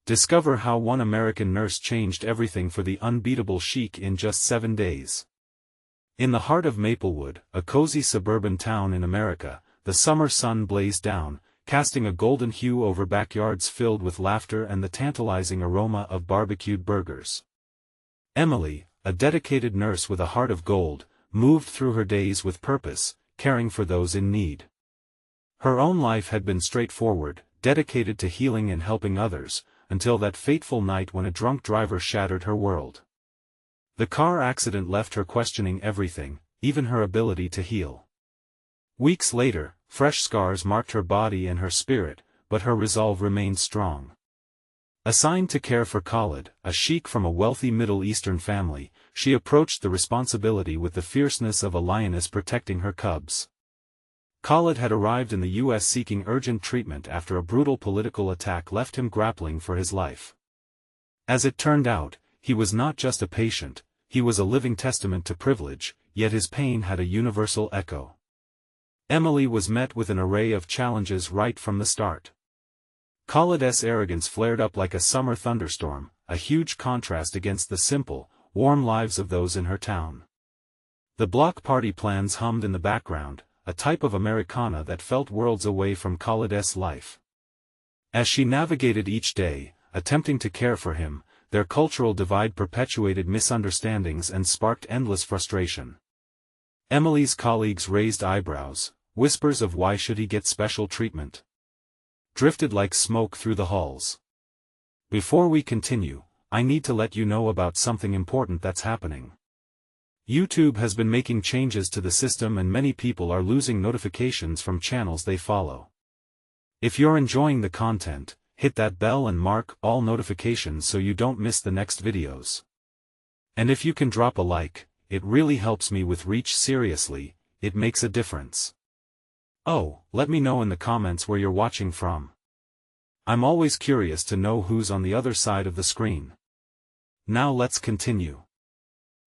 Discover how one American nurse changed everything for the unbeatable Sheikh in just 7 days. In the heart of Maplewood, a cozy suburban town in America, the summer sun blazed down, casting a golden hue over backyards filled with laughter and the tantalizing aroma of barbecued burgers. Emily, a dedicated nurse with a heart of gold, moved through her days with purpose, caring for those in need. Her own life had been straightforward, dedicated to healing and helping others, until that fateful night when a drunk driver shattered her world. The car accident left her questioning everything, even her ability to heal. Weeks later, fresh scars marked her body and her spirit, but her resolve remained strong. Assigned to care for Khalid, a sheikh from a wealthy Middle Eastern family, she approached the responsibility with the fierceness of a lioness protecting her cubs. Khalid had arrived in the U.S. seeking urgent treatment after a brutal political attack left him grappling for his life. As it turned out, he was not just a patient, he was a living testament to privilege, yet his pain had a universal echo. Emily was met with an array of challenges right from the start. Khalid's arrogance flared up like a summer thunderstorm, a huge contrast against the simple, warm lives of those in her town. The block party plans hummed in the background, a type of Americana that felt worlds away from Khalid's life. As she navigated each day, attempting to care for him, their cultural divide perpetuated misunderstandings and sparked endless frustration. Emily's colleagues raised eyebrows, whispers of why should he get special treatment drifted like smoke through the halls. Before we continue, I need to let you know about something important that's happening. YouTube has been making changes to the system and many people are losing notifications from channels they follow. If you're enjoying the content, hit that bell and mark all notifications so you don't miss the next videos. And if you can drop a like, it really helps me with reach. Seriously, it makes a difference. Oh, let me know in the comments where you're watching from. I'm always curious to know who's on the other side of the screen. Now let's continue.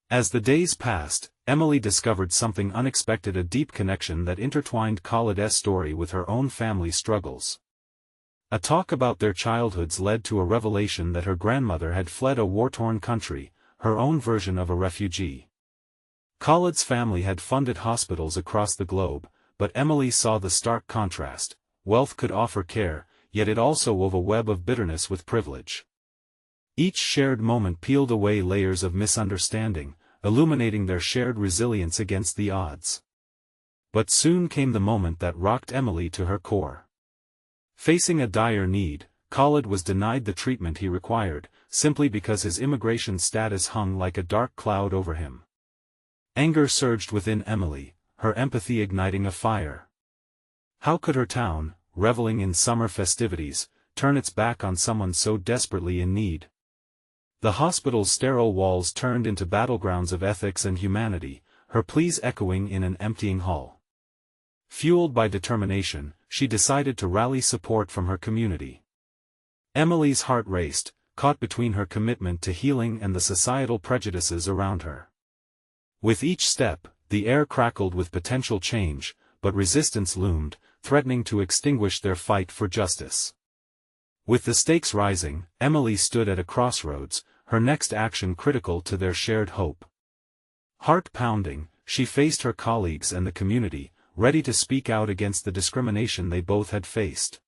As the days passed, Emily discovered something unexpected, a deep connection that intertwined Khalid's story with her own family struggles. A talk about their childhoods led to a revelation that her grandmother had fled a war-torn country, her own version of a refugee. Khalid's family had funded hospitals across the globe, but Emily saw the stark contrast. Wealth could offer care, yet it also wove a web of bitterness with privilege. Each shared moment peeled away layers of misunderstanding, illuminating their shared resilience against the odds. But soon came the moment that rocked Emily to her core. Facing a dire need, Khalid was denied the treatment he required, simply because his immigration status hung like a dark cloud over him. Anger surged within Emily, her empathy igniting a fire. How could her town, reveling in summer festivities, turn its back on someone so desperately in need? The hospital's sterile walls turned into battlegrounds of ethics and humanity, her pleas echoing in an emptying hall. Fueled by determination, she decided to rally support from her community. Emily's heart raced, caught between her commitment to healing and the societal prejudices around her. With each step, the air crackled with potential change, but resistance loomed, threatening to extinguish their fight for justice. With the stakes rising, Emily stood at a crossroads, her next action critical to their shared hope. Heart pounding, she faced her colleagues and the community, ready to speak out against the discrimination they both had faced.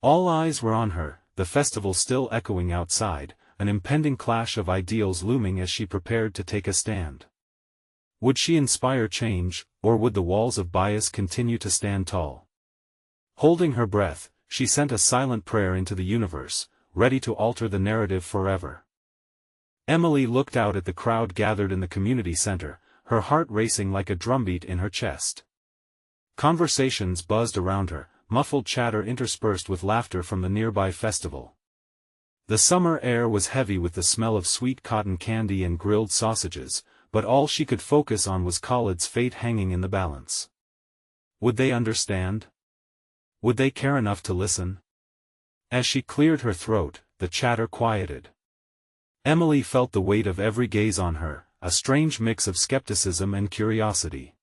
All eyes were on her, the festival still echoing outside, an impending clash of ideals looming as she prepared to take a stand. Would she inspire change, or would the walls of bias continue to stand tall? Holding her breath, she sent a silent prayer into the universe, ready to alter the narrative forever. Emily looked out at the crowd gathered in the community center, her heart racing like a drumbeat in her chest. Conversations buzzed around her, muffled chatter interspersed with laughter from the nearby festival. The summer air was heavy with the smell of sweet cotton candy and grilled sausages, but all she could focus on was Khalid's fate hanging in the balance. Would they understand? Would they care enough to listen? As she cleared her throat, the chatter quieted. Emily felt the weight of every gaze on her, a strange mix of skepticism and curiosity.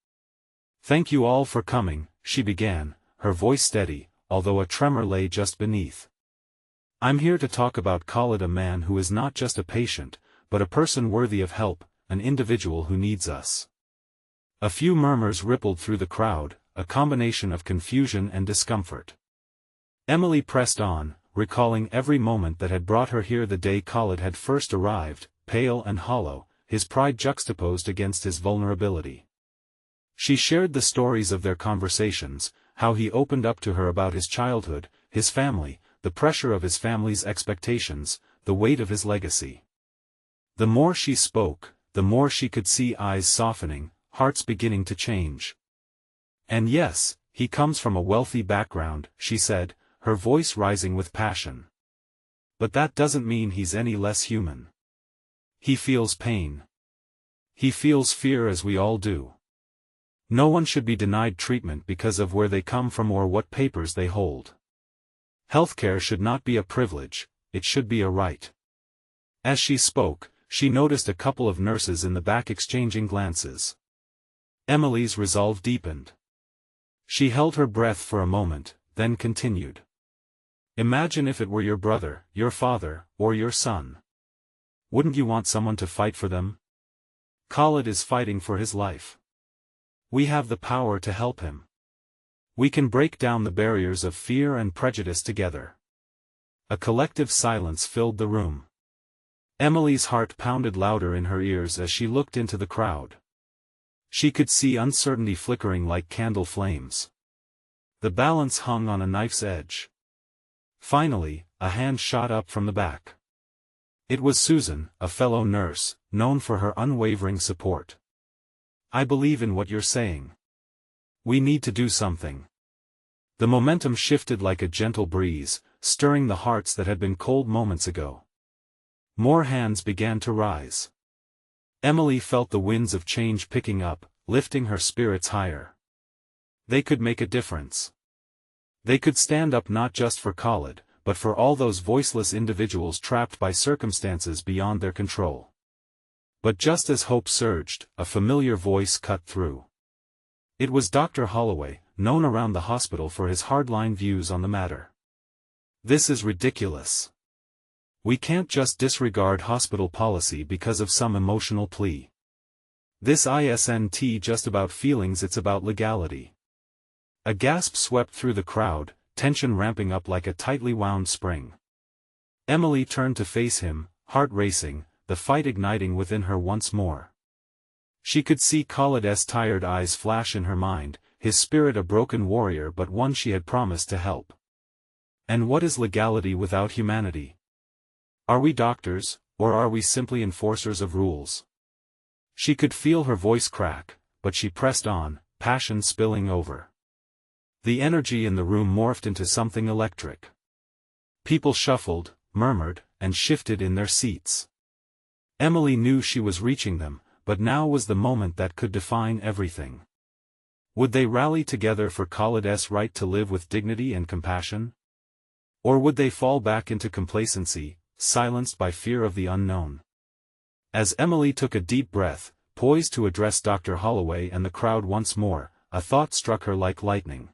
"Thank you all for coming," she began, her voice steady, although a tremor lay just beneath. I'm here to talk about Khalid, a man who is not just a patient, but a person worthy of help, an individual who needs us." A few murmurs rippled through the crowd, a combination of confusion and discomfort. Emily pressed on, recalling every moment that had brought her here the day Khalid had first arrived, pale and hollow, his pride juxtaposed against his vulnerability. She shared the stories of their conversations, how he opened up to her about his childhood, his family, the pressure of his family's expectations, the weight of his legacy. The more she spoke, the more she could see eyes softening, hearts beginning to change. "And yes, he comes from a wealthy background," she said, her voice rising with passion. "But that doesn't mean he's any less human. He feels pain. He feels fear, as we all do. No one should be denied treatment because of where they come from or what papers they hold. Healthcare should not be a privilege, it should be a right." As she spoke, she noticed a couple of nurses in the back exchanging glances. Emily's resolve deepened. She held her breath for a moment, then continued. "Imagine if it were your brother, your father, or your son. Wouldn't you want someone to fight for them? Khalid is fighting for his life. We have the power to help him. We can break down the barriers of fear and prejudice together." A collective silence filled the room. Emily's heart pounded louder in her ears as she looked into the crowd. She could see uncertainty flickering like candle flames. The balance hung on a knife's edge. Finally, a hand shot up from the back. It was Susan, a fellow nurse, known for her unwavering support. "I believe in what you're saying. We need to do something." The momentum shifted like a gentle breeze, stirring the hearts that had been cold moments ago. More hands began to rise. Emily felt the winds of change picking up, lifting her spirits higher. They could make a difference. They could stand up not just for Khalid, but for all those voiceless individuals trapped by circumstances beyond their control. But just as hope surged, a familiar voice cut through. It was Dr. Holloway, known around the hospital for his hardline views on the matter. "This is ridiculous. We can't just disregard hospital policy because of some emotional plea. This isn't just about feelings, it's about legality." A gasp swept through the crowd, tension ramping up like a tightly wound spring. Emily turned to face him, heart racing, the fight igniting within her once more. She could see Khalid's tired eyes flash in her mind, his spirit a broken warrior but one she had promised to help. And what is legality without humanity? Are we doctors, or are we simply enforcers of rules? She could feel her voice crack, but she pressed on, passion spilling over. The energy in the room morphed into something electric. People shuffled, murmured, and shifted in their seats. Emily knew she was reaching them, but now was the moment that could define everything. Would they rally together for Khalid's right to live with dignity and compassion? Or would they fall back into complacency, silenced by fear of the unknown? As Emily took a deep breath, poised to address Dr. Holloway and the crowd once more, a thought struck her like lightning.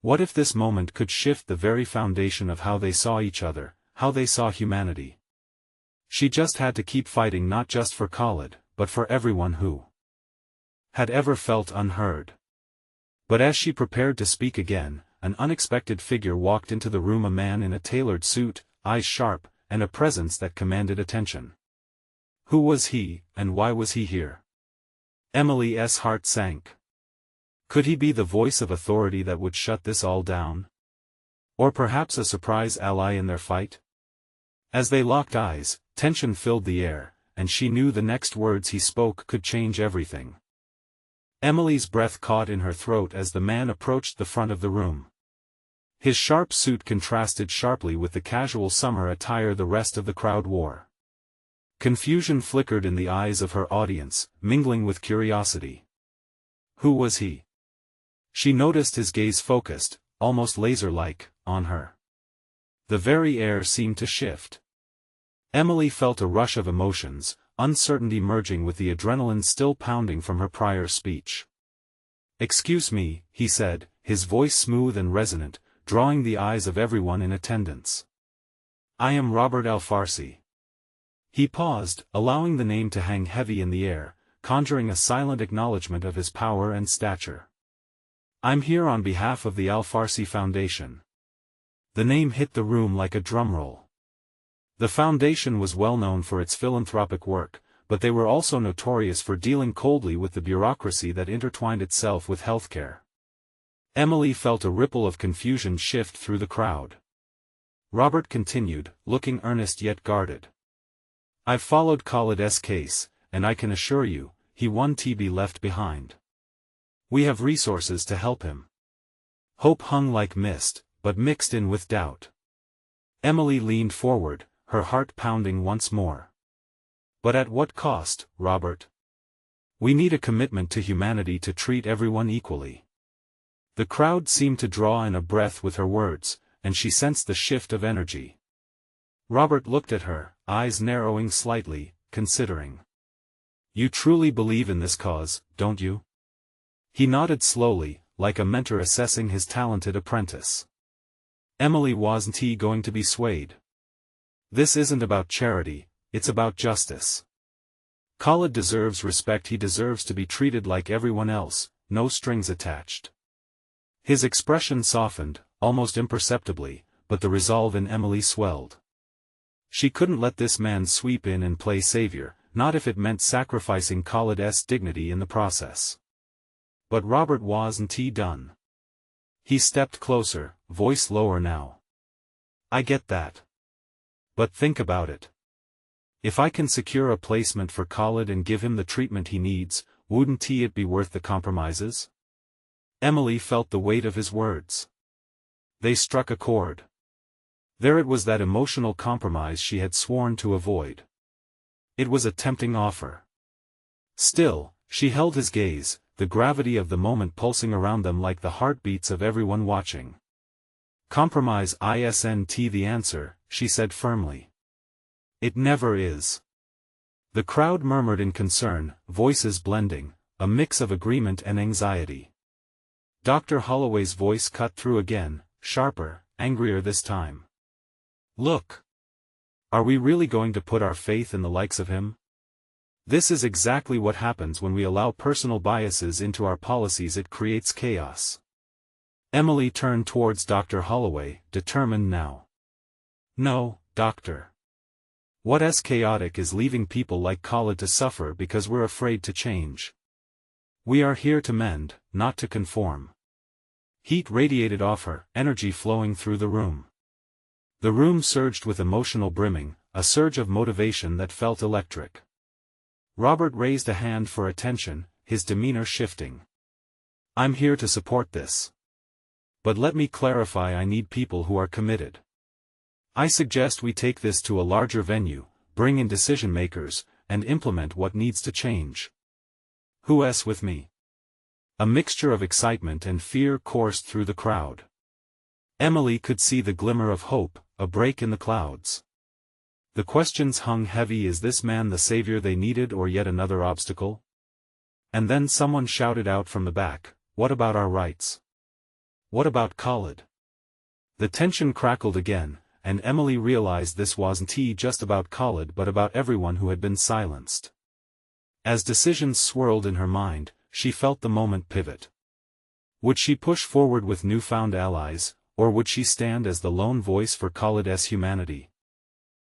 What if this moment could shift the very foundation of how they saw each other, how they saw humanity? She just had to keep fighting, not just for Khalid, but for everyone who had ever felt unheard. But as she prepared to speak again, an unexpected figure walked into the room, a man in a tailored suit, eyes sharp, and a presence that commanded attention. Who was he, and why was he here? Emily's heart sank. Could he be the voice of authority that would shut this all down? Or perhaps a surprise ally in their fight? As they locked eyes, tension filled the air, and she knew the next words he spoke could change everything. Emily's breath caught in her throat as the man approached the front of the room. His sharp suit contrasted sharply with the casual summer attire the rest of the crowd wore. Confusion flickered in the eyes of her audience, mingling with curiosity. Who was he? She noticed his gaze focused, almost laser-like, on her. The very air seemed to shift. Emily felt a rush of emotions, uncertainty merging with the adrenaline still pounding from her prior speech. "Excuse me," he said, his voice smooth and resonant, drawing the eyes of everyone in attendance. I am Robert Al-Farsi. He paused, allowing the name to hang heavy in the air, conjuring a silent acknowledgement of his power and stature. I'm here on behalf of the Al-Farsi Foundation. The name hit the room like a drumroll. The foundation was well known for its philanthropic work, but they were also notorious for dealing coldly with the bureaucracy that intertwined itself with healthcare. Emily felt a ripple of confusion shift through the crowd. Robert continued, looking earnest yet guarded. I've followed Khalid's case, and I can assure you, he won't be left behind. We have resources to help him. Hope hung like mist, but mixed in with doubt. Emily leaned forward, her heart pounding once more. But at what cost, Robert? We need a commitment to humanity to treat everyone equally. The crowd seemed to draw in a breath with her words, and she sensed the shift of energy. Robert looked at her, eyes narrowing slightly, considering. You truly believe in this cause, don't you? He nodded slowly, like a mentor assessing his talented apprentice. Emily wasn't going to be swayed. This isn't about charity, it's about justice. Khalid deserves respect, he deserves to be treated like everyone else, no strings attached. His expression softened, almost imperceptibly, but the resolve in Emily swelled. She couldn't let this man sweep in and play savior, not if it meant sacrificing Khalid's dignity in the process. But Robert wasn't done. He stepped closer, voice lower now. I get that. But think about it. If I can secure a placement for Khalid and give him the treatment he needs, wouldn't it be worth the compromises? Emily felt the weight of his words. They struck a chord. There it was, that emotional compromise she had sworn to avoid. It was a tempting offer. Still, she held his gaze, the gravity of the moment pulsing around them like the heartbeats of everyone watching. Compromise isn't the answer, she said firmly. It never is. The crowd murmured in concern, voices blending, a mix of agreement and anxiety. Dr. Holloway's voice cut through again, sharper, angrier this time. Look. Are we really going to put our faith in the likes of him? This is exactly what happens when we allow personal biases into our policies. It creates chaos. Emily turned towards Dr. Holloway, determined now. No, doctor. What's chaotic is leaving people like Khalid to suffer because we're afraid to change. We are here to mend, not to conform. Heat radiated off her, energy flowing through the room. The room surged with emotional brimming, a surge of motivation that felt electric. Robert raised a hand for attention, his demeanor shifting. I'm here to support this. But let me clarify, I need people who are committed. I suggest we take this to a larger venue, bring in decision makers, and implement what needs to change. Who's with me? A mixture of excitement and fear coursed through the crowd. Emily could see the glimmer of hope, a break in the clouds. The questions hung heavy: is this man the savior they needed, or yet another obstacle? And then someone shouted out from the back, what about our rights? What about Khalid? The tension crackled again, and Emily realized this wasn't just about Khalid but about everyone who had been silenced. As decisions swirled in her mind, she felt the moment pivot. Would she push forward with newfound allies, or would she stand as the lone voice for Khalid's humanity?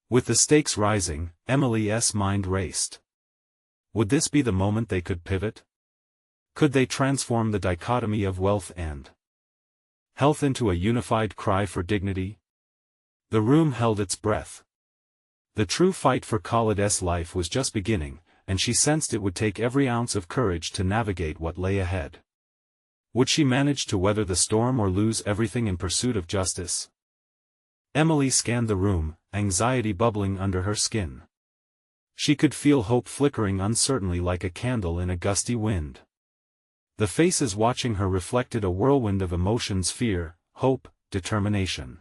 With the stakes rising, Emily's mind raced. Would this be the moment they could pivot? Could they transform the dichotomy of wealth and health into a unified cry for dignity? The room held its breath. The true fight for Khalid's life was just beginning, and she sensed it would take every ounce of courage to navigate what lay ahead. Would she manage to weather the storm or lose everything in pursuit of justice? Emily scanned the room, anxiety bubbling under her skin. She could feel hope flickering uncertainly like a candle in a gusty wind. The faces watching her reflected a whirlwind of emotions: fear, hope, determination.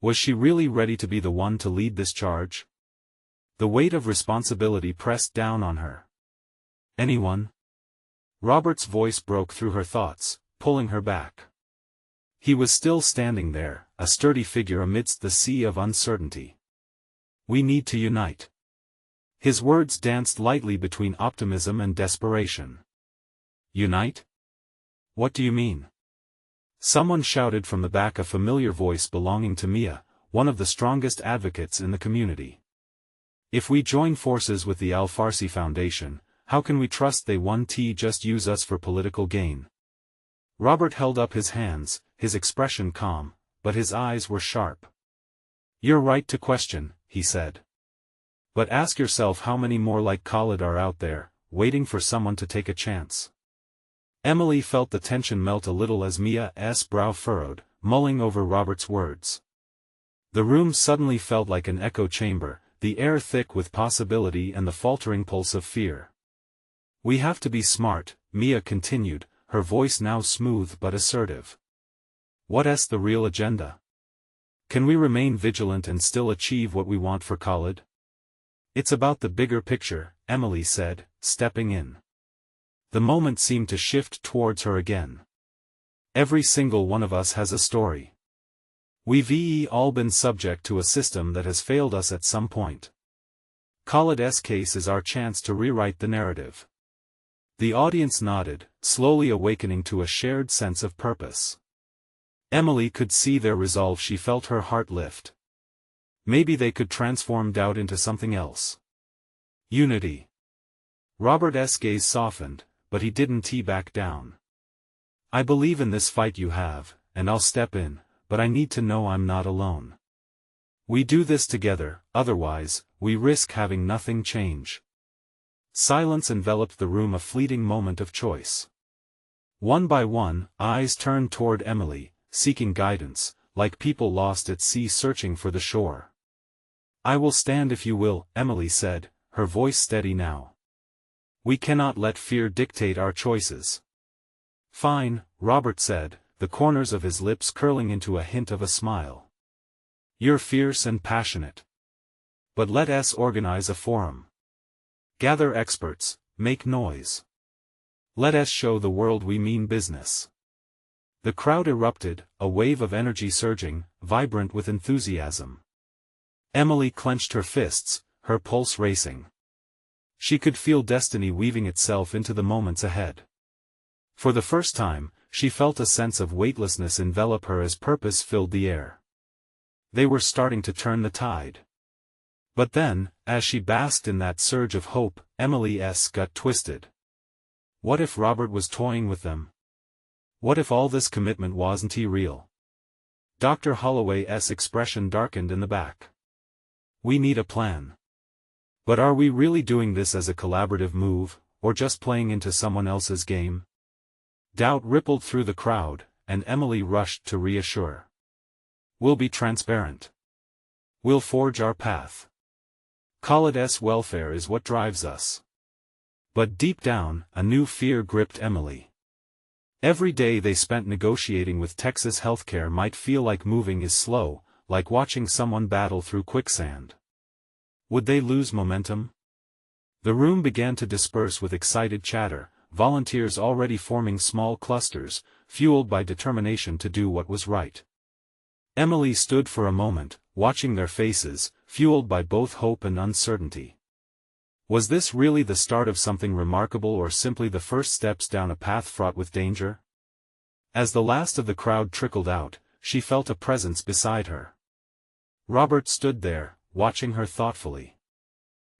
Was she really ready to be the one to lead this charge? The weight of responsibility pressed down on her. Anyone? Robert's voice broke through her thoughts, pulling her back. He was still standing there, a sturdy figure amidst the sea of uncertainty. We need to unite. His words danced lightly between optimism and desperation. Unite? What do you mean? Someone shouted from the back, a familiar voice belonging to Mia, one of the strongest advocates in the community. If we join forces with the Al-Farsi Foundation, how can we trust they won't just use us for political gain? Robert held up his hands, his expression calm, but his eyes were sharp. You're right to question, he said. But ask yourself how many more like Khalid are out there, waiting for someone to take a chance. Emily felt the tension melt a little as Mia's brow furrowed, mulling over Robert's words. The room suddenly felt like an echo chamber, the air thick with possibility and the faltering pulse of fear. We have to be smart, Mia continued, her voice now smooth but assertive. What's the real agenda? Can we remain vigilant and still achieve what we want for Khalid? It's about the bigger picture, Emily said, stepping in. The moment seemed to shift towards her again. Every single one of us has a story. We've all been subject to a system that has failed us at some point. Khalid's case is our chance to rewrite the narrative. The audience nodded, slowly awakening to a shared sense of purpose. Emily could see their resolve. She felt her heart lift. Maybe they could transform doubt into something else. Unity. Robert's gaze softened, but he didn't back down. I believe in this fight you have, and I'll step in, but I need to know I'm not alone. We do this together, otherwise, we risk having nothing change. Silence enveloped the room, a fleeting moment of choice. One by one, eyes turned toward Emily, seeking guidance, like people lost at sea searching for the shore. I will stand if you will, Emily said, her voice steady now. We cannot let fear dictate our choices. Fine, Robert said, the corners of his lips curling into a hint of a smile. You're fierce and passionate. But let us organize a forum. Gather experts, make noise. Let us show the world we mean business. The crowd erupted, a wave of energy surging, vibrant with enthusiasm. Emily clenched her fists, her pulse racing. She could feel destiny weaving itself into the moments ahead. For the first time, she felt a sense of weightlessness envelop her as purpose filled the air. They were starting to turn the tide. But then, as she basked in that surge of hope, Emily's gut twisted. What if Robert was toying with them? What if all this commitment wasn't real? Dr. Holloway's expression darkened in the back. We need a plan. But are we really doing this as a collaborative move, or just playing into someone else's game? Doubt rippled through the crowd, and Emily rushed to reassure. We'll be transparent. We'll forge our path. Khalid's welfare is what drives us. But deep down, a new fear gripped Emily. Every day they spent negotiating with Texas healthcare might feel like moving is slow, like watching someone battle through quicksand. Would they lose momentum? The room began to disperse with excited chatter, volunteers already forming small clusters, fueled by determination to do what was right. Emily stood for a moment, watching their faces, fueled by both hope and uncertainty. Was this really the start of something remarkable or simply the first steps down a path fraught with danger? As the last of the crowd trickled out, she felt a presence beside her. Robert stood there, watching her thoughtfully.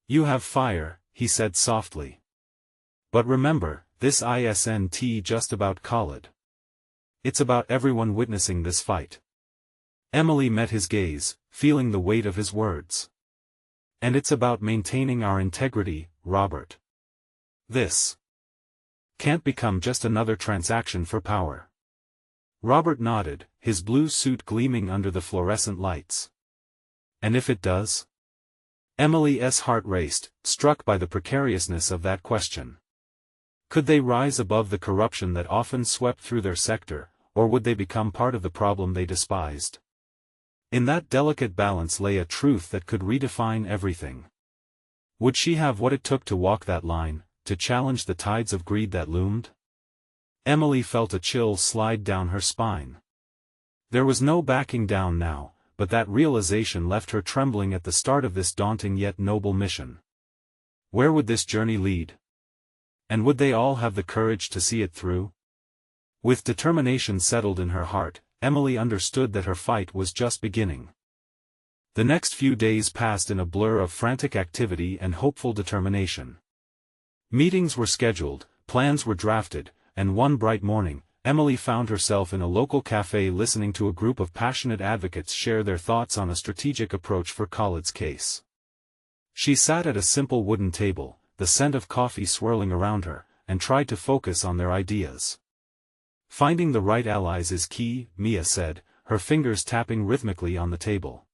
You have fire, he said softly. But remember, this isn't just about Khalid. It's about everyone witnessing this fight. Emily met his gaze, feeling the weight of his words. And it's about maintaining our integrity, Robert. This can't become just another transaction for power. Robert nodded, his blue suit gleaming under the fluorescent lights. And if it does? Emily's heart raced, struck by the precariousness of that question. Could they rise above the corruption that often swept through their sector, or would they become part of the problem they despised? In that delicate balance lay a truth that could redefine everything. Would she have what it took to walk that line, to challenge the tides of greed that loomed? Emily felt a chill slide down her spine. There was no backing down now, but that realization left her trembling at the start of this daunting yet noble mission. Where would this journey lead? And would they all have the courage to see it through? With determination settled in her heart, Emily understood that her fight was just beginning. The next few days passed in a blur of frantic activity and hopeful determination. Meetings were scheduled, plans were drafted, and one bright morning, Emily found herself in a local cafe listening to a group of passionate advocates share their thoughts on a strategic approach for Khalid's case. She sat at a simple wooden table, the scent of coffee swirling around her, and tried to focus on their ideas. Finding the right allies is key, Mia said, her fingers tapping rhythmically on the table.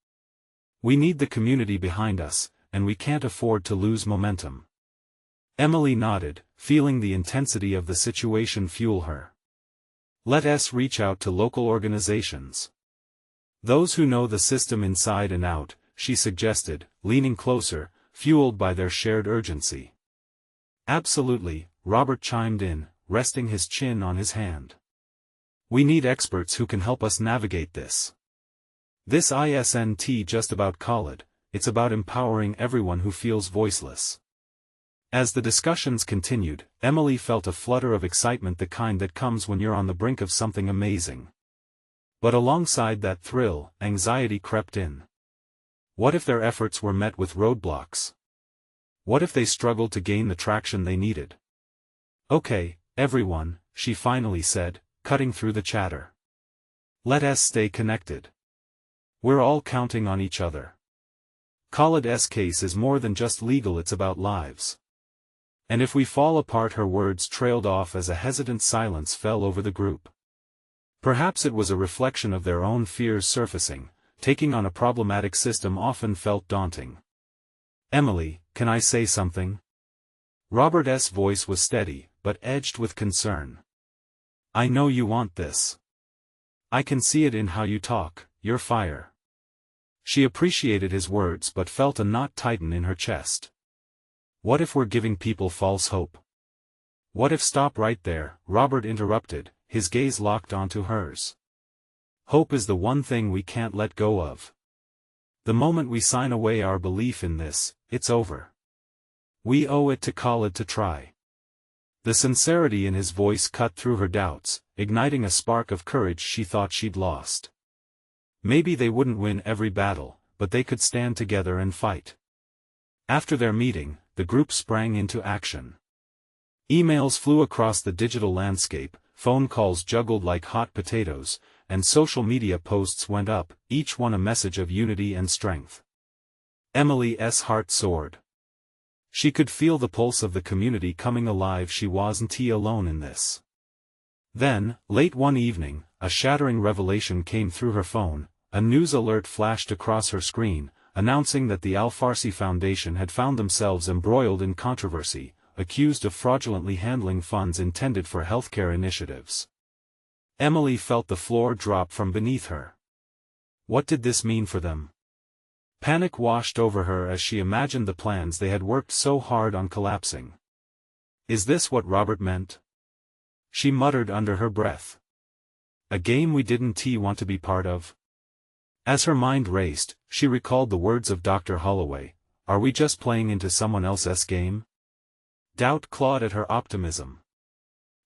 We need the community behind us, and we can't afford to lose momentum. Emily nodded, feeling the intensity of the situation fuel her. Let us reach out to local organizations. Those who know the system inside and out, she suggested, leaning closer, fueled by their shared urgency. Absolutely, Robert chimed in, resting his chin on his hand. We need experts who can help us navigate this. This isn't just about Khalid, it's about empowering everyone who feels voiceless. As the discussions continued, Emily felt a flutter of excitement, the kind that comes when you're on the brink of something amazing. But alongside that thrill, anxiety crept in. What if their efforts were met with roadblocks? What if they struggled to gain the traction they needed? Okay, everyone, she finally said, cutting through the chatter. Let us stay connected. We're all counting on each other. Khalid's case is more than just legal, it's about lives. And if we fall apart, her words trailed off as a hesitant silence fell over the group. Perhaps it was a reflection of their own fears surfacing. Taking on a problematic system often felt daunting. Emily, can I say something? Robert's voice was steady, but edged with concern. I know you want this. I can see it in how you talk, your fire. She appreciated his words but felt a knot tighten in her chest. What if we're giving people false hope? What if— Stop right there, Robert interrupted, his gaze locked onto hers. Hope is the one thing we can't let go of. The moment we sign away our belief in this, it's over. We owe it to Khalid to try. The sincerity in his voice cut through her doubts, igniting a spark of courage she thought she'd lost. Maybe they wouldn't win every battle, but they could stand together and fight. After their meeting, the group sprang into action. Emails flew across the digital landscape, phone calls juggled like hot potatoes, and social media posts went up, each one a message of unity and strength. Emily's heart soared. She could feel the pulse of the community coming alive. She wasn't alone in this. Then, late one evening, a shattering revelation came through her phone. A news alert flashed across her screen, announcing that the Al-Farsi Foundation had found themselves embroiled in controversy, accused of fraudulently handling funds intended for healthcare initiatives. Emily felt the floor drop from beneath her. What did this mean for them? Panic washed over her as she imagined the plans they had worked so hard on collapsing. Is this what Robert meant? She muttered under her breath. A game we didn't want to be part of? As her mind raced, she recalled the words of Dr. Holloway, are we just playing into someone else's game? Doubt clawed at her optimism.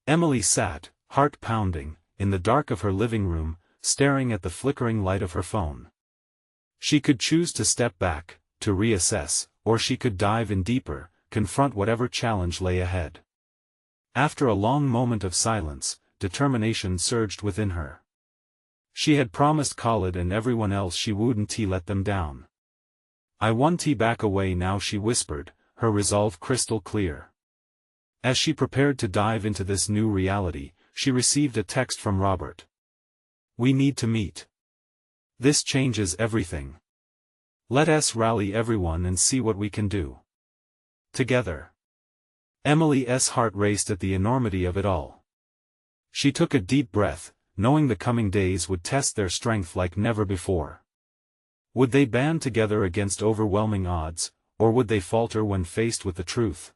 Emily sat, heart pounding, in the dark of her living room, staring at the flickering light of her phone. She could choose to step back, to reassess, or she could dive in deeper, confront whatever challenge lay ahead. After a long moment of silence, determination surged within her. She had promised Khalid and everyone else she wouldn't let them down. I won't back away now, she whispered, her resolve crystal clear. As she prepared to dive into this new reality, she received a text from Robert. We need to meet. This changes everything. Let us rally everyone and see what we can do. Together. Emily's heart raced at the enormity of it all. She took a deep breath, knowing the coming days would test their strength like never before. Would they band together against overwhelming odds, or would they falter when faced with the truth?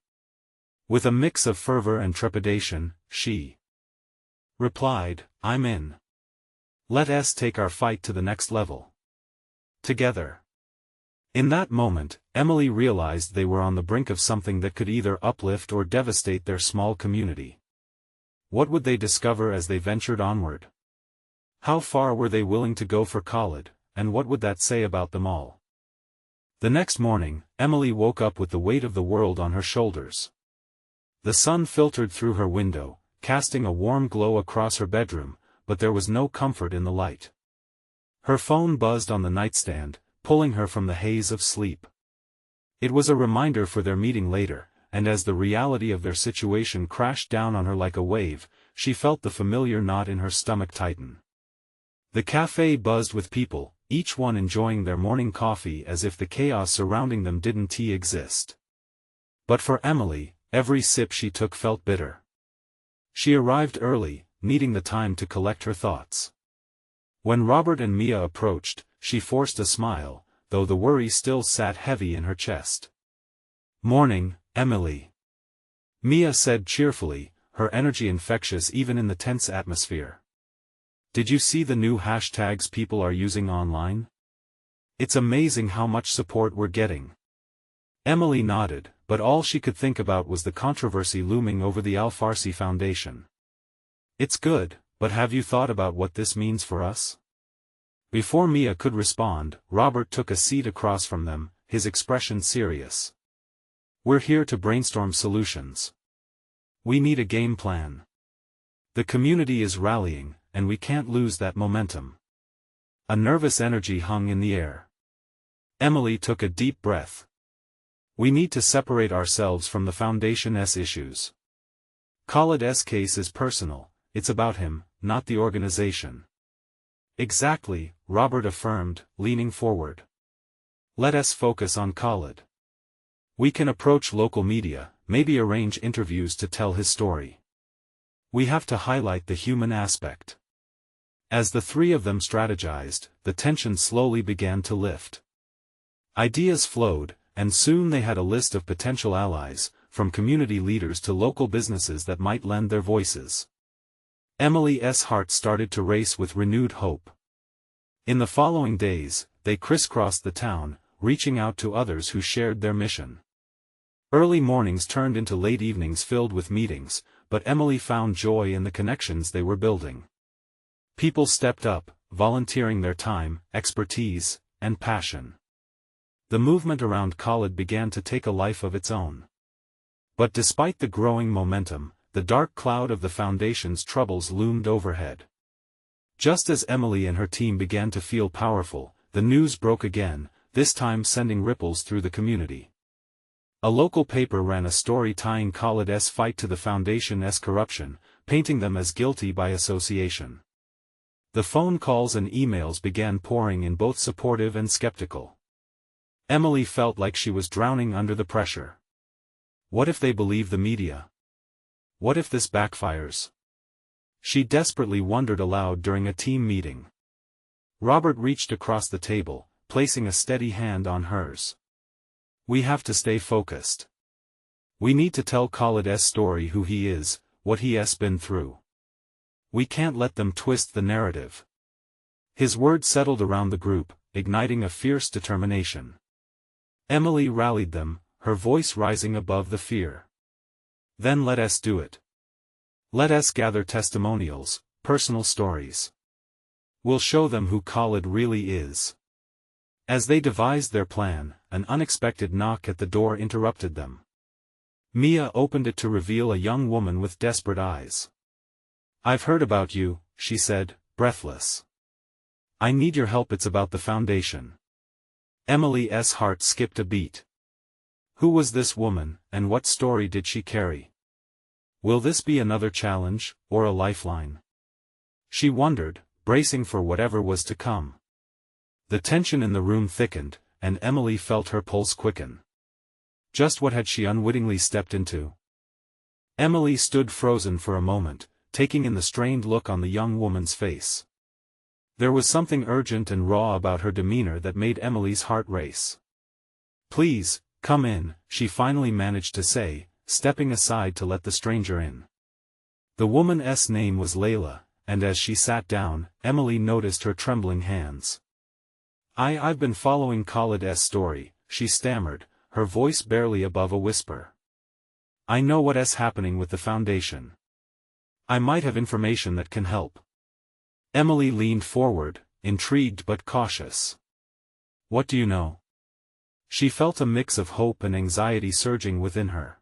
With a mix of fervor and trepidation, she replied, I'm in. Let us take our fight to the next level. Together. In that moment, Emily realized they were on the brink of something that could either uplift or devastate their small community. What would they discover as they ventured onward? How far were they willing to go for Khalid, and what would that say about them all? The next morning, Emily woke up with the weight of the world on her shoulders. The sun filtered through her window, casting a warm glow across her bedroom, but there was no comfort in the light. Her phone buzzed on the nightstand, pulling her from the haze of sleep. It was a reminder for their meeting later, and as the reality of their situation crashed down on her like a wave, she felt the familiar knot in her stomach tighten. The cafe buzzed with people, each one enjoying their morning coffee as if the chaos surrounding them didn't exist. But for Emily, every sip she took felt bitter. She arrived early, needing the time to collect her thoughts. When Robert and Mia approached, she forced a smile, though the worry still sat heavy in her chest. "Morning, Emily," Mia said cheerfully, her energy infectious even in the tense atmosphere. "Did you see the new hashtags people are using online? It's amazing how much support we're getting." Emily nodded, but all she could think about was the controversy looming over the Al-Farsi Foundation. "It's good, but have you thought about what this means for us?" Before Mia could respond, Robert took a seat across from them, his expression serious. "We're here to brainstorm solutions. We need a game plan. The community is rallying, and we can't lose that momentum." A nervous energy hung in the air. Emily took a deep breath. "We need to separate ourselves from the Foundation's issues. Khalid's case is personal, it's about him, not the organization." "Exactly," Robert affirmed, leaning forward. "Let us focus on Khalid. We can approach local media, maybe arrange interviews to tell his story. We have to highlight the human aspect." As the three of them strategized, the tension slowly began to lift. Ideas flowed, and soon they had a list of potential allies, from community leaders to local businesses that might lend their voices. Emily's heart started to race with renewed hope. In the following days, they crisscrossed the town, reaching out to others who shared their mission. Early mornings turned into late evenings filled with meetings, but Emily found joy in the connections they were building. People stepped up, volunteering their time, expertise, and passion. The movement around Khalid began to take a life of its own. But despite the growing momentum, the dark cloud of the Foundation's troubles loomed overhead. Just as Emily and her team began to feel powerful, the news broke again, this time sending ripples through the community. A local paper ran a story tying Khalid's fight to the Foundation's corruption, painting them as guilty by association. The phone calls and emails began pouring in, both supportive and skeptical. Emily felt like she was drowning under the pressure. What if they believe the media? What if this backfires? She desperately wondered aloud during a team meeting. Robert reached across the table, placing a steady hand on hers. "We have to stay focused. We need to tell Khalid's story, who he is, what he has been through. We can't let them twist the narrative." His words settled around the group, igniting a fierce determination. Emily rallied them, her voice rising above the fear. "Then let us do it. Let us gather testimonials, personal stories. We'll show them who Khalid really is." As they devised their plan, an unexpected knock at the door interrupted them. Mia opened it to reveal a young woman with desperate eyes. "I've heard about you," she said, breathless. "I need your help. It's about the Foundation." Emily's heart skipped a beat. Who was this woman, and what story did she carry? Will this be another challenge, or a lifeline? She wondered, bracing for whatever was to come. The tension in the room thickened, and Emily felt her pulse quicken. Just what had she unwittingly stepped into? Emily stood frozen for a moment, taking in the strained look on the young woman's face. There was something urgent and raw about her demeanor that made Emily's heart race. "Please, come in," she finally managed to say, stepping aside to let the stranger in. The woman's name was Layla, and as she sat down, Emily noticed her trembling hands. I've been following Khalid's story, she stammered, her voice barely above a whisper. I know what's happening with the foundation. I might have information that can help. Emily leaned forward, intrigued but cautious. What do you know? She felt a mix of hope and anxiety surging within her.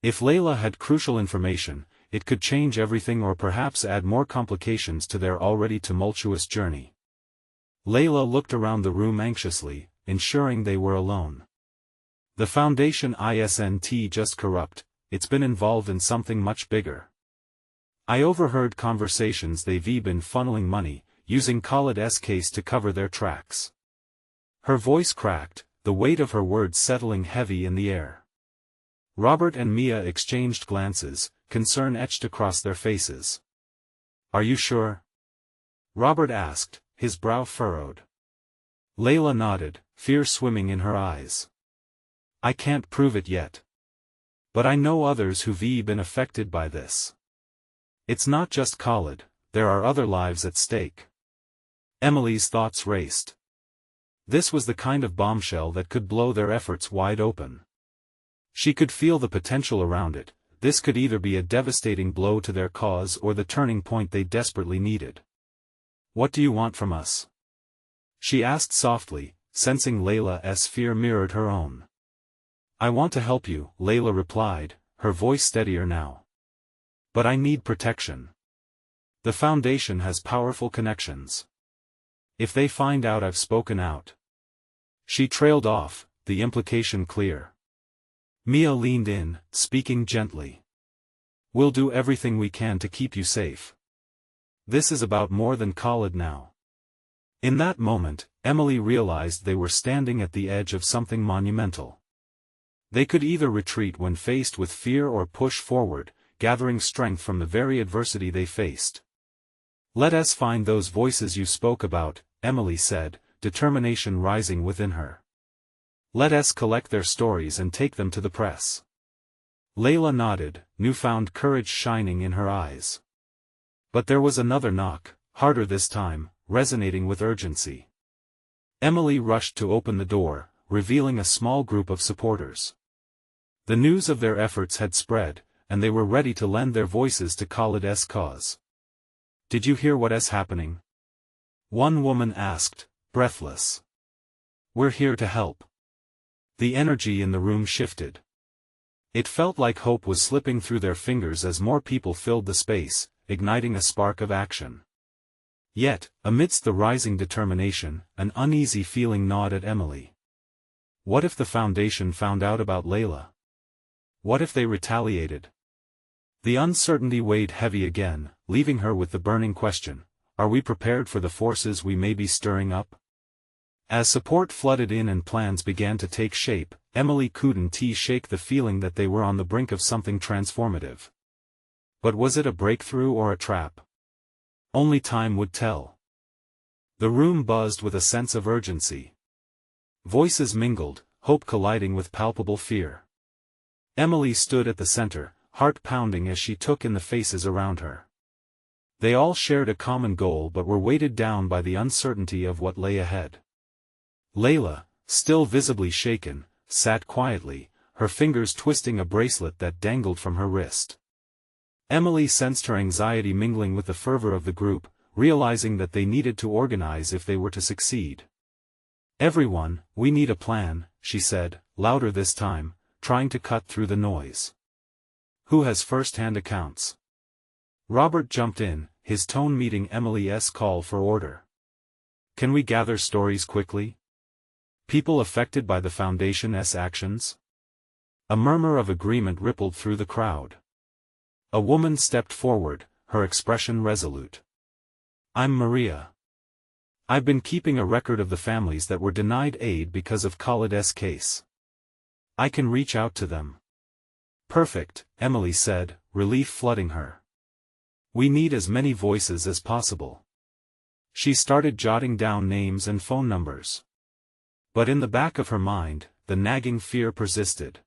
If Layla had crucial information, it could change everything or perhaps add more complications to their already tumultuous journey. Layla looked around the room anxiously, ensuring they were alone. The Foundation isn't just corrupt, it's been involved in something much bigger. I overheard conversations they've been funneling money, using Khalid's case to cover their tracks. Her voice cracked, the weight of her words settling heavy in the air. Robert and Mia exchanged glances, concern etched across their faces. Are you sure? Robert asked, his brow furrowed. Layla nodded, fear swimming in her eyes. I can't prove it yet. But I know others who've been affected by this. It's not just Khalid, there are other lives at stake. Emily's thoughts raced. This was the kind of bombshell that could blow their efforts wide open. She could feel the potential around it. This could either be a devastating blow to their cause or the turning point they desperately needed. What do you want from us? She asked softly, sensing Layla's fear mirrored her own. I want to help you, Layla replied, her voice steadier now. But I need protection. The Foundation has powerful connections. If they find out I've spoken out. She trailed off, the implication clear. Mia leaned in, speaking gently. We'll do everything we can to keep you safe. This is about more than Khalid now. In that moment, Emily realized they were standing at the edge of something monumental. They could either retreat when faced with fear or push forward, gathering strength from the very adversity they faced. Let us find those voices you spoke about, Emily said, determination rising within her. Let us collect their stories and take them to the press. Layla nodded, newfound courage shining in her eyes. But there was another knock, harder this time, resonating with urgency. Emily rushed to open the door, revealing a small group of supporters. The news of their efforts had spread, and they were ready to lend their voices to Khalid's cause. Did you hear what's happening? One woman asked, breathless. We're here to help. The energy in the room shifted. It felt like hope was slipping through their fingers as more people filled the space, igniting a spark of action. Yet, amidst the rising determination, an uneasy feeling gnawed at Emily. What if the Foundation found out about Layla? What if they retaliated? The uncertainty weighed heavy again, leaving her with the burning question, are we prepared for the forces we may be stirring up? As support flooded in and plans began to take shape, Emily couldn't shake the feeling that they were on the brink of something transformative. But was it a breakthrough or a trap? Only time would tell. The room buzzed with a sense of urgency. Voices mingled, hope colliding with palpable fear. Emily stood at the center, heart pounding as she took in the faces around her. They all shared a common goal but were weighted down by the uncertainty of what lay ahead. Layla, still visibly shaken, sat quietly, her fingers twisting a bracelet that dangled from her wrist. Emily sensed her anxiety mingling with the fervor of the group, realizing that they needed to organize if they were to succeed. Everyone, we need a plan, she said, louder this time, trying to cut through the noise. Who has first-hand accounts? Robert jumped in, his tone meeting Emily's call for order. Can we gather stories quickly? People affected by the Foundation's actions? A murmur of agreement rippled through the crowd. A woman stepped forward, her expression resolute. I'm Maria. I've been keeping a record of the families that were denied aid because of Khalid's case. I can reach out to them. Perfect, Emily said, relief flooding her. We need as many voices as possible. She started jotting down names and phone numbers. But in the back of her mind, the nagging fear persisted.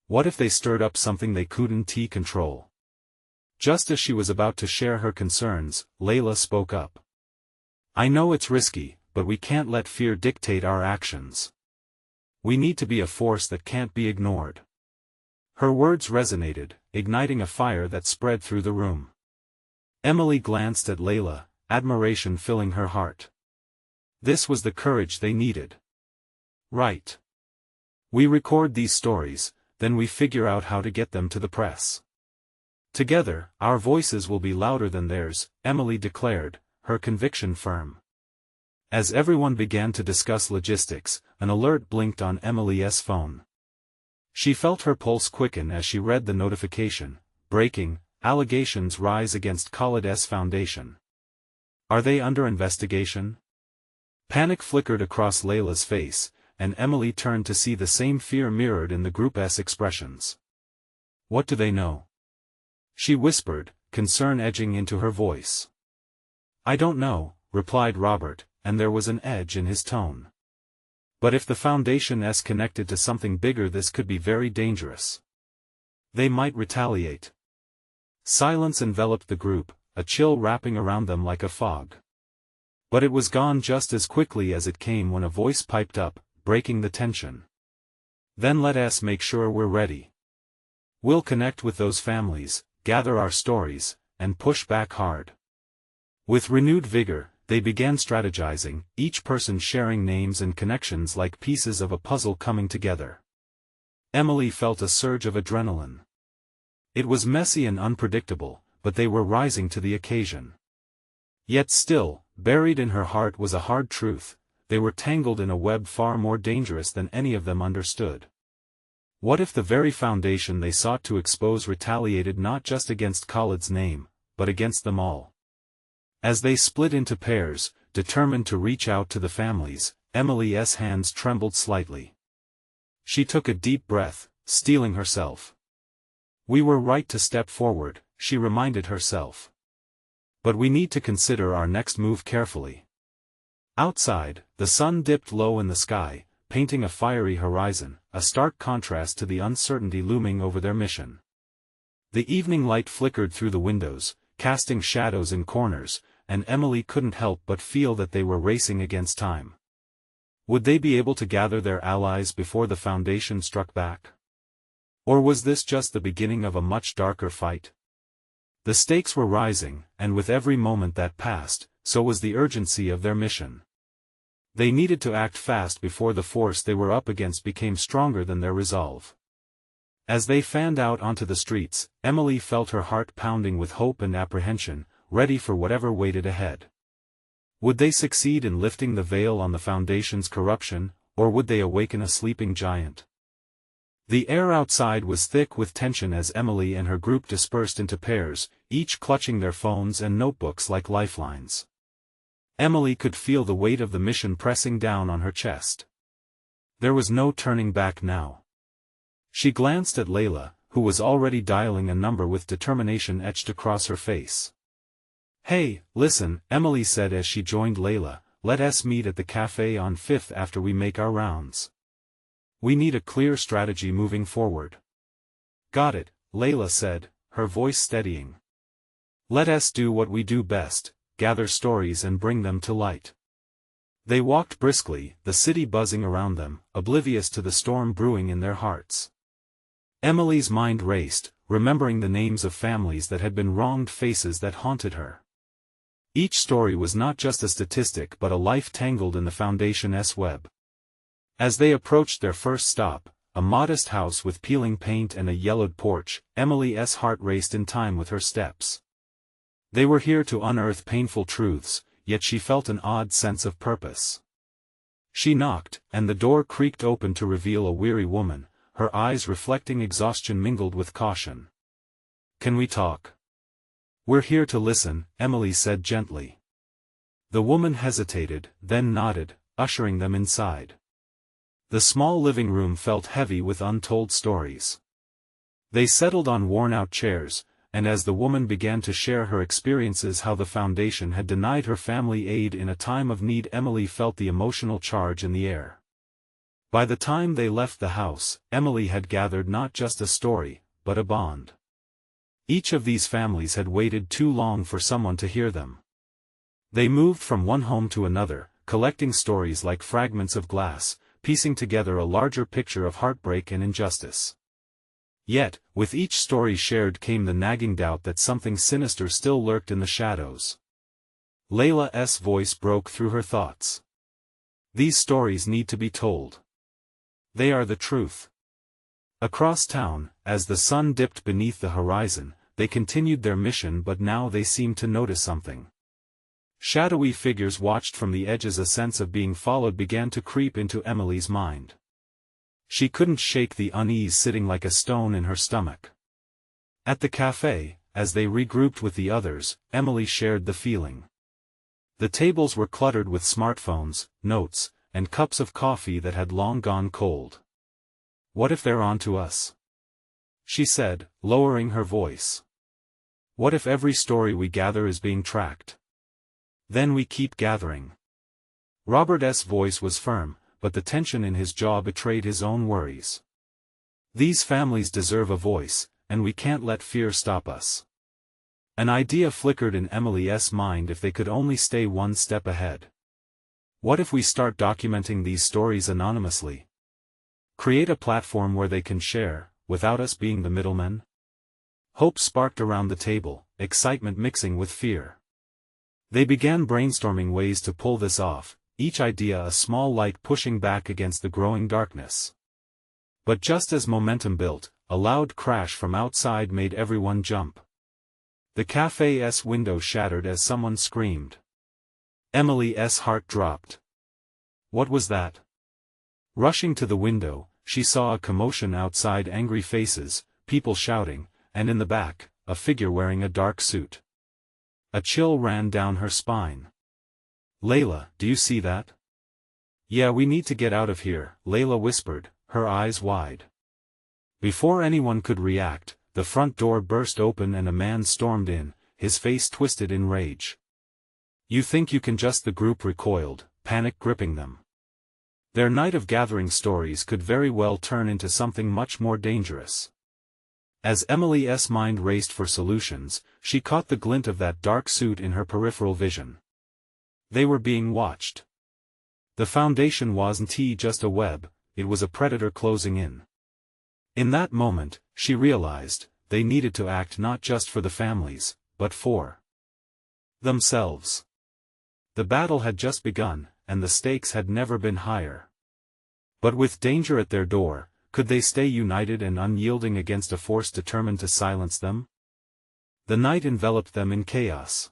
What if they stirred up something they couldn't control? Just as she was about to share her concerns, Layla spoke up. I know it's risky, but we can't let fear dictate our actions. We need to be a force that can't be ignored. Her words resonated, igniting a fire that spread through the room. Emily glanced at Layla, admiration filling her heart. This was the courage they needed. Right. We record these stories, then we figure out how to get them to the press. Together, our voices will be louder than theirs, Emily declared, her conviction firm. As everyone began to discuss logistics, an alert blinked on Emily's phone. She felt her pulse quicken as she read the notification. Breaking, allegations rise against Khalid's foundation. Are they under investigation? Panic flickered across Layla's face, and Emily turned to see the same fear mirrored in the group's expressions. What do they know? She whispered, concern edging into her voice. I don't know, replied Robert, and there was an edge in his tone. But if the foundation is connected to something bigger, this could be very dangerous. They might retaliate. Silence enveloped the group, a chill wrapping around them like a fog. But it was gone just as quickly as it came when a voice piped up, breaking the tension. Then let us make sure we're ready. We'll connect with those families, gather our stories, and push back hard. With renewed vigor, they began strategizing, each person sharing names and connections like pieces of a puzzle coming together. Emily felt a surge of adrenaline. It was messy and unpredictable, but they were rising to the occasion. Yet still, buried in her heart was a hard truth: they were tangled in a web far more dangerous than any of them understood. What if the very foundation they sought to expose retaliated not just against Khalid's name, but against them all? As they split into pairs, determined to reach out to the families, Emily's hands trembled slightly. She took a deep breath, steeling herself. We were right to step forward, she reminded herself. But we need to consider our next move carefully. Outside, the sun dipped low in the sky, painting a fiery horizon, a stark contrast to the uncertainty looming over their mission. The evening light flickered through the windows, casting shadows in corners, and Emily couldn't help but feel that they were racing against time. Would they be able to gather their allies before the foundation struck back? Or was this just the beginning of a much darker fight? The stakes were rising, and with every moment that passed, so was the urgency of their mission. They needed to act fast before the force they were up against became stronger than their resolve. As they fanned out onto the streets, Emily felt her heart pounding with hope and apprehension, ready for whatever waited ahead. Would they succeed in lifting the veil on the foundation's corruption, or would they awaken a sleeping giant? The air outside was thick with tension as Emily and her group dispersed into pairs, each clutching their phones and notebooks like lifelines. Emily could feel the weight of the mission pressing down on her chest. There was no turning back now. She glanced at Layla, who was already dialing a number with determination etched across her face. Hey, listen, Emily said as she joined Layla, let us meet at the cafe on 5th after we make our rounds. We need a clear strategy moving forward. Got it, Layla said, her voice steadying. Let us do what we do best, gather stories and bring them to light. They walked briskly, the city buzzing around them, oblivious to the storm brewing in their hearts. Emily's mind raced, remembering the names of families that had been wronged, faces that haunted her. Each story was not just a statistic but a life tangled in the foundation's web. As they approached their first stop, a modest house with peeling paint and a yellowed porch, Emily's heart raced in time with her steps. They were here to unearth painful truths, yet she felt an odd sense of purpose. She knocked, and the door creaked open to reveal a weary woman, her eyes reflecting exhaustion mingled with caution. Can we talk? We're here to listen, Emily said gently. The woman hesitated, then nodded, ushering them inside. The small living room felt heavy with untold stories. They settled on worn-out chairs, and as the woman began to share her experiences how the foundation had denied her family aid in a time of need, Emily felt the emotional charge in the air. By the time they left the house, Emily had gathered not just a story, but a bond. Each of these families had waited too long for someone to hear them. They moved from one home to another, collecting stories like fragments of glass, piecing together a larger picture of heartbreak and injustice. Yet, with each story shared came the nagging doubt that something sinister still lurked in the shadows. Layla's voice broke through her thoughts. These stories need to be told. They are the truth. Across town, as the sun dipped beneath the horizon, they continued their mission, but now they seemed to notice something. Shadowy figures watched from the edges. A sense of being followed began to creep into Emily's mind. She couldn't shake the unease sitting like a stone in her stomach. At the cafe, as they regrouped with the others, Emily shared the feeling. The tables were cluttered with smartphones, notes, and cups of coffee that had long gone cold. "What if they're on to us?" she said, lowering her voice. "What if every story we gather is being tracked? Then we keep gathering." Robert's voice was firm, but the tension in his jaw betrayed his own worries. "These families deserve a voice, and we can't let fear stop us." An idea flickered in Emily's mind. If they could only stay one step ahead. What if we start documenting these stories anonymously? Create a platform where they can share, without us being the middlemen? Hope sparked around the table, excitement mixing with fear. They began brainstorming ways to pull this off, each idea a small light pushing back against the growing darkness. But just as momentum built, a loud crash from outside made everyone jump. The cafe's window shattered as someone screamed. Emily's heart dropped. What was that? Rushing to the window, she saw a commotion outside, angry faces, people shouting, and in the back, a figure wearing a dark suit. A chill ran down her spine. "Layla, do you see that?" "Yeah, we need to get out of here," Layla whispered, her eyes wide. Before anyone could react, the front door burst open and a man stormed in, his face twisted in rage. "You think you can just..." The group recoiled, panic gripping them. Their night of gathering stories could very well turn into something much more dangerous. As Emily's mind raced for solutions, she caught the glint of that dark suit in her peripheral vision. They were being watched. The foundation wasn't just a web, it was a predator closing in. In that moment, she realized, they needed to act not just for the families, but for themselves. The battle had just begun, and the stakes had never been higher. But with danger at their door, could they stay united and unyielding against a force determined to silence them? The night enveloped them in chaos.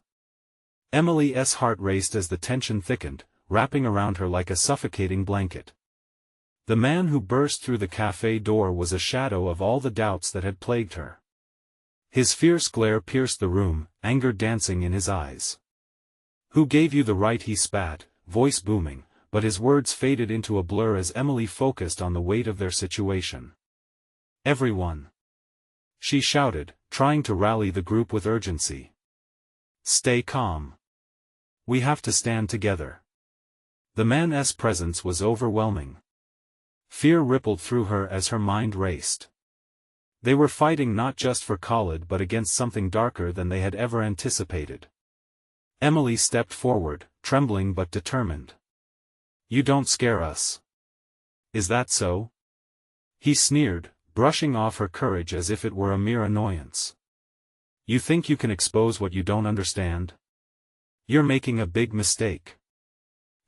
Emily's heart raced as the tension thickened, wrapping around her like a suffocating blanket. The man who burst through the cafe door was a shadow of all the doubts that had plagued her. His fierce glare pierced the room, anger dancing in his eyes. "Who gave you the right?" he spat, voice booming, but his words faded into a blur as Emily focused on the weight of their situation. "Everyone!" she shouted, trying to rally the group with urgency. "Stay calm. We have to stand together." The man's presence was overwhelming. Fear rippled through her as her mind raced. They were fighting not just for Khalid but against something darker than they had ever anticipated. Emily stepped forward, trembling but determined. "You don't scare us." "Is that so?" he sneered, brushing off her courage as if it were a mere annoyance. "You think you can expose what you don't understand? You're making a big mistake."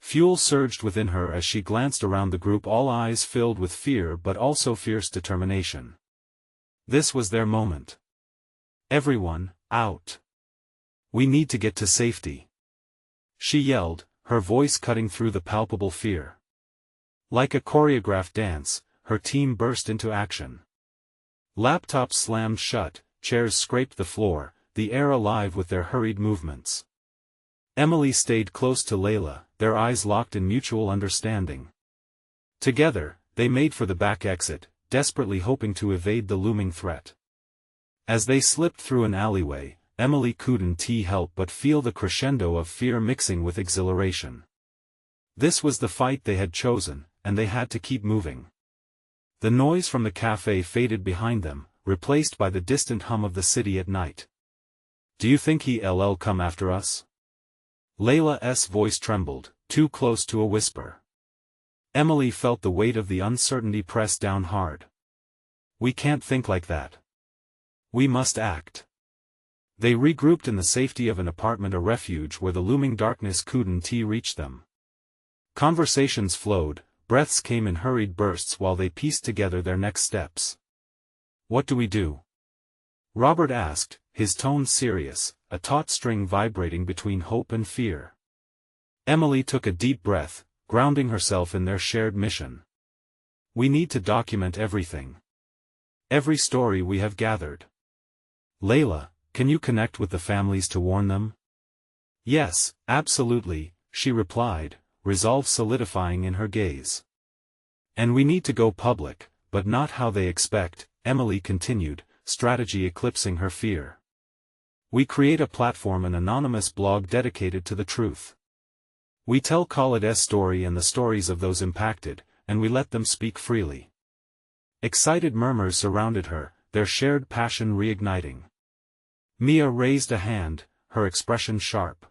Fuel surged within her as she glanced around the group, all eyes filled with fear but also fierce determination. This was their moment. "Everyone, out! We need to get to safety!" she yelled, her voice cutting through the palpable fear. Like a choreographed dance, her team burst into action. Laptops slammed shut, chairs scraped the floor, the air alive with their hurried movements. Emily stayed close to Layla, their eyes locked in mutual understanding. Together, they made for the back exit, desperately hoping to evade the looming threat. As they slipped through an alleyway, Emily couldn't help but feel the crescendo of fear mixing with exhilaration. This was the fight they had chosen, and they had to keep moving. The noise from the cafe faded behind them, replaced by the distant hum of the city at night. "Do you think he'll come after us?" Layla's voice trembled, too close to a whisper. Emily felt the weight of the uncertainty press down hard. "We can't think like that. We must act." They regrouped in the safety of an apartment, a refuge where the looming darkness couldn't reach them. Conversations flowed, breaths came in hurried bursts while they pieced together their next steps. "What do we do?" Robert asked, his tone serious, a taut string vibrating between hope and fear. Emily took a deep breath, grounding herself in their shared mission. "We need to document everything. Every story we have gathered." "Layla, can you connect with the families to warn them?" "Yes, absolutely," she replied, resolve solidifying in her gaze. "And we need to go public, but not how they expect," Emily continued, strategy eclipsing her fear. "We create a platform, an anonymous blog dedicated to the truth. We tell Khalid's story and the stories of those impacted, and we let them speak freely." Excited murmurs surrounded her, their shared passion reigniting. Mia raised a hand, her expression sharp.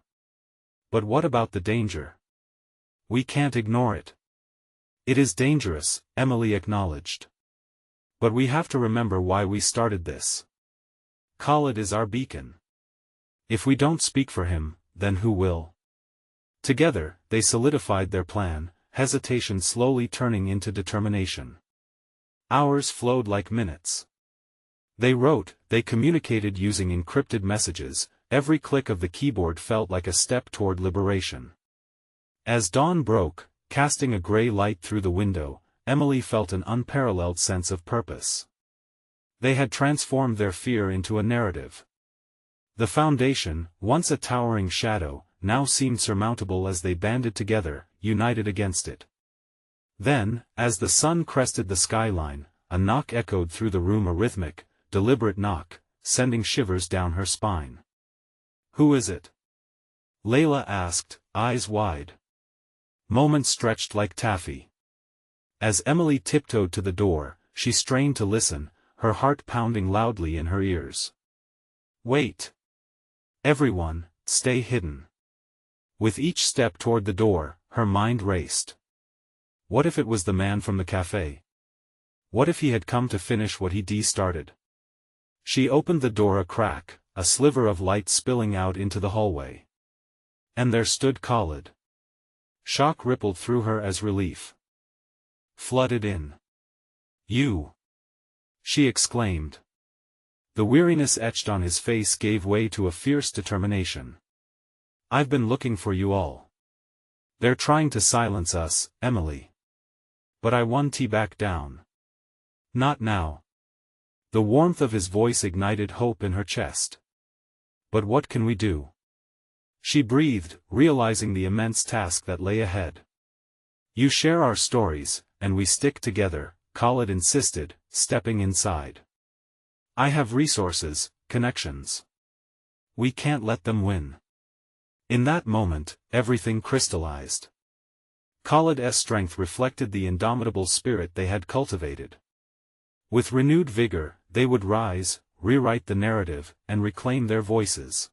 "But what about the danger? We can't ignore it." "It is dangerous," Emily acknowledged. "But we have to remember why we started this. Khalid is our beacon. If we don't speak for him, then who will?" Together, they solidified their plan, hesitation slowly turning into determination. Hours flowed like minutes. They wrote, they communicated using encrypted messages, every click of the keyboard felt like a step toward liberation. As dawn broke, casting a gray light through the window, Emily felt an unparalleled sense of purpose. They had transformed their fear into a narrative. The foundation, once a towering shadow, now seemed surmountable as they banded together, united against it. Then, as the sun crested the skyline, a knock echoed through the room, a rhythmic, deliberate knock, sending shivers down her spine. "Who is it?" Layla asked, eyes wide. Moments stretched like taffy. As Emily tiptoed to the door, she strained to listen, her heart pounding loudly in her ears. "Wait. Everyone, stay hidden." With each step toward the door, her mind raced. What if it was the man from the cafe? What if he had come to finish what he started? She opened the door a crack, a sliver of light spilling out into the hallway. And there stood Khalid. Shock rippled through her as relief flooded in. "You!" she exclaimed. The weariness etched on his face gave way to a fierce determination. "I've been looking for you all. They're trying to silence us, Emily. But I won back down. Not now." The warmth of his voice ignited hope in her chest. "But what can we do?" she breathed, realizing the immense task that lay ahead. "You share our stories, and we stick together," Khalid insisted, stepping inside. "I have resources, connections. We can't let them win." In that moment, everything crystallized. Khalid's strength reflected the indomitable spirit they had cultivated. With renewed vigor, they would rise, rewrite the narrative, and reclaim their voices.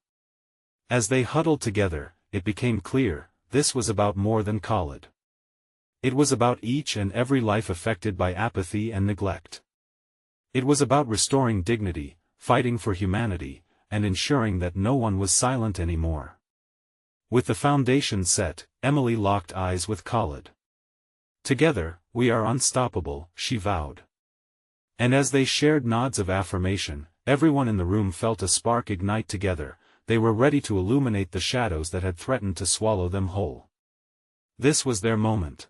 As they huddled together, it became clear, this was about more than Khalid. It was about each and every life affected by apathy and neglect. It was about restoring dignity, fighting for humanity, and ensuring that no one was silent anymore. With the foundation set, Emily locked eyes with Khalid. "Together, we are unstoppable," she vowed. And as they shared nods of affirmation, everyone in the room felt a spark ignite together. They were ready to illuminate the shadows that had threatened to swallow them whole. This was their moment.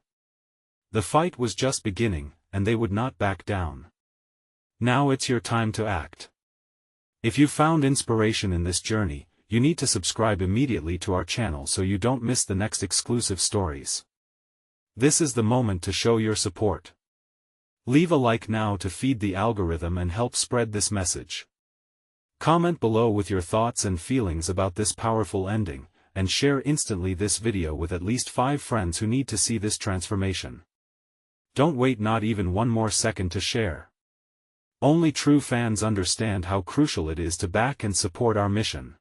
The fight was just beginning, and they would not back down. Now it's your time to act. If you found inspiration in this journey, you need to subscribe immediately to our channel so you don't miss the next exclusive stories. This is the moment to show your support. Leave a like now to feed the algorithm and help spread this message. Comment below with your thoughts and feelings about this powerful ending, and share instantly this video with at least 5 friends who need to see this transformation. Don't wait not even one more second to share. Only true fans understand how crucial it is to back and support our mission.